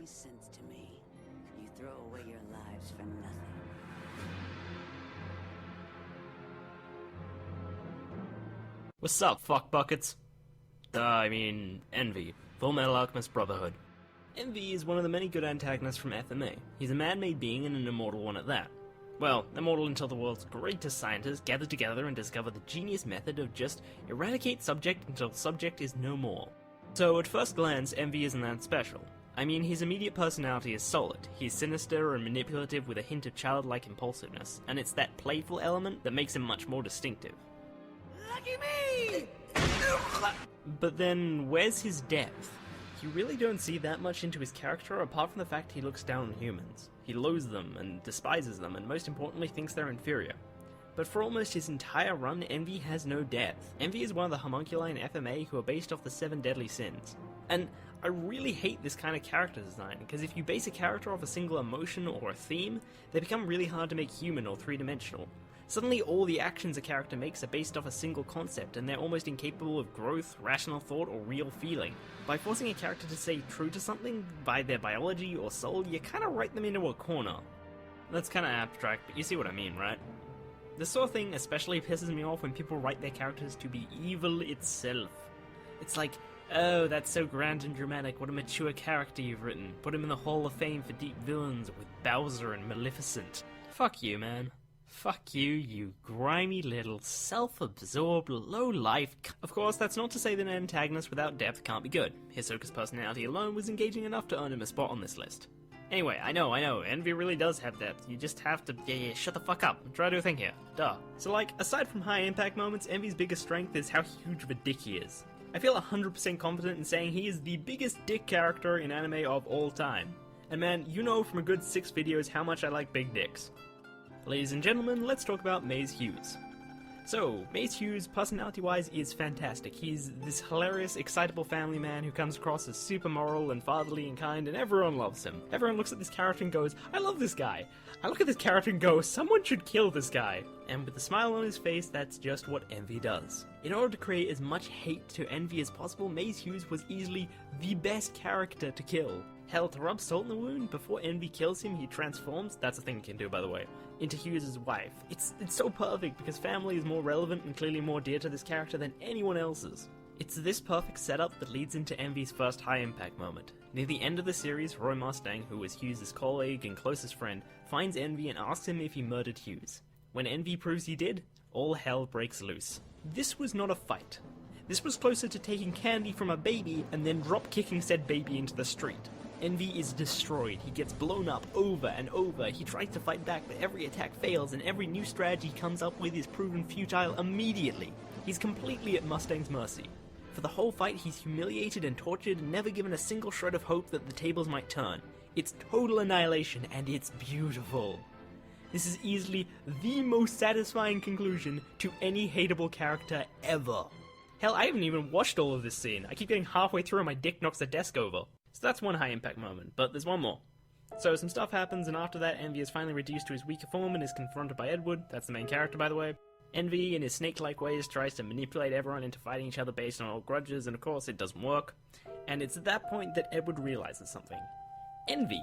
any sense to me, you throw away your lives for nothing. What's up, fuck buckets? Envy. Fullmetal Alchemist Brotherhood. Envy is one of the many good antagonists from FMA. He's a man-made being and an immortal one at that. Well, immortal until the world's greatest scientists gather together and discover the genius method of just eradicate subject until subject is no more. So at first glance, Envy isn't that special. I mean, his immediate personality is solid. He's sinister and manipulative with a hint of childlike impulsiveness, and it's that playful element that makes him much more distinctive. Lucky me! But then, where's his depth? You really don't see that much into his character apart from the fact he looks down on humans. He loathes them and despises them, and most importantly thinks they're inferior. But for almost his entire run, Envy has no depth. Envy is one of the homunculi in FMA who are based off the 7 deadly sins. And I really hate this kind of character design, because if you base a character off a single emotion or a theme, they become really hard to make human or three-dimensional. Suddenly all the actions a character makes are based off a single concept, and they're almost incapable of growth, rational thought, or real feeling. By forcing a character to stay true to something by their biology or soul, you kinda write them into a corner. That's kinda abstract, but you see what I mean, right? This sort of thing especially pisses me off when people write their characters to be evil itself. It's like, oh, that's so grand and dramatic, what a mature character you've written. Put him in the Hall of Fame for deep villains with Bowser and Maleficent. Fuck you, man. Fuck you, you grimy little, self-absorbed, low-life Of course, that's not to say that an antagonist without depth can't be good. Hisoka's personality alone was engaging enough to earn him a spot on this list. Anyway, I know, Envy really does have depth. You just have to, shut the fuck up and try to think here. Duh. So like, aside from high-impact moments, Envy's biggest strength is how huge of a dick he is. I feel 100% confident in saying he is the biggest dick character in anime of all time. And man, you know from a good 6 videos how much I like big dicks. Ladies and gentlemen, let's talk about Maze Hughes. So, Maze Hughes, personality-wise, is fantastic. He's this hilarious, excitable family man who comes across as super moral and fatherly and kind, and everyone loves him. Everyone looks at this character and goes, I love this guy. I look at this character and go, someone should kill this guy. And with a smile on his face, that's just what Envy does. In order to create as much hate to Envy as possible, Maze Hughes was easily the best character to kill. Hell, to rub salt in the wound, before Envy kills him, he transforms, that's a thing he can do by the way, into Hughes' wife. It's so perfect because family is more relevant and clearly more dear to this character than anyone else's. It's this perfect setup that leads into Envy's first high-impact moment. Near the end of the series, Roy Mustang, who was Hughes' colleague and closest friend, finds Envy and asks him if he murdered Hughes. When Envy proves he did, all hell breaks loose. This was not a fight. This was closer to taking candy from a baby and then drop-kicking said baby into the street. Envy is destroyed, he gets blown up over and over, he tries to fight back but every attack fails and every new strategy he comes up with is proven futile immediately. He's completely at Mustang's mercy. For the whole fight he's humiliated and tortured and never given a single shred of hope that the tables might turn. It's total annihilation and it's beautiful. This is easily the most satisfying conclusion to any hateable character ever. Hell, I haven't even watched all of this scene, I keep getting halfway through and my dick knocks the desk over. So that's one high-impact moment, but there's one more. So some stuff happens, and after that, Envy is finally reduced to his weaker form and is confronted by Edward, that's the main character by the way. Envy, in his snake-like ways, tries to manipulate everyone into fighting each other based on old grudges, and of course it doesn't work. And it's at that point that Edward realizes something. Envy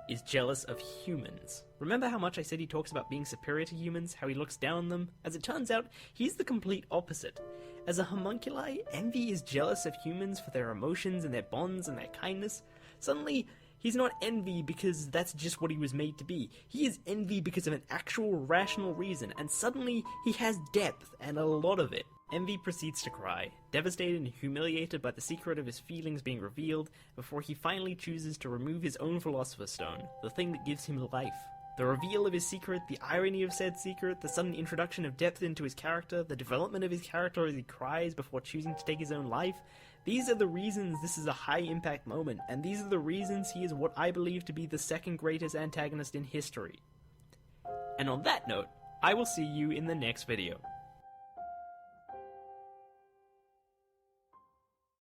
is jealous of humans. Remember how much I said he talks about being superior to humans, how he looks down on them? As it turns out, he's the complete opposite. As a homunculi, Envy is jealous of humans for their emotions and their bonds and their kindness. Suddenly, he's not Envy because that's just what he was made to be. He is Envy because of an actual rational reason, and suddenly he has depth, and a lot of it. Envy proceeds to cry, devastated and humiliated by the secret of his feelings being revealed, before he finally chooses to remove his own Philosopher's Stone, the thing that gives him life. The reveal of his secret, the irony of said secret, the sudden introduction of depth into his character, the development of his character as he cries before choosing to take his own life, these are the reasons this is a high-impact moment, and these are the reasons he is what I believe to be the second greatest antagonist in history. And on that note, I will see you in the next video.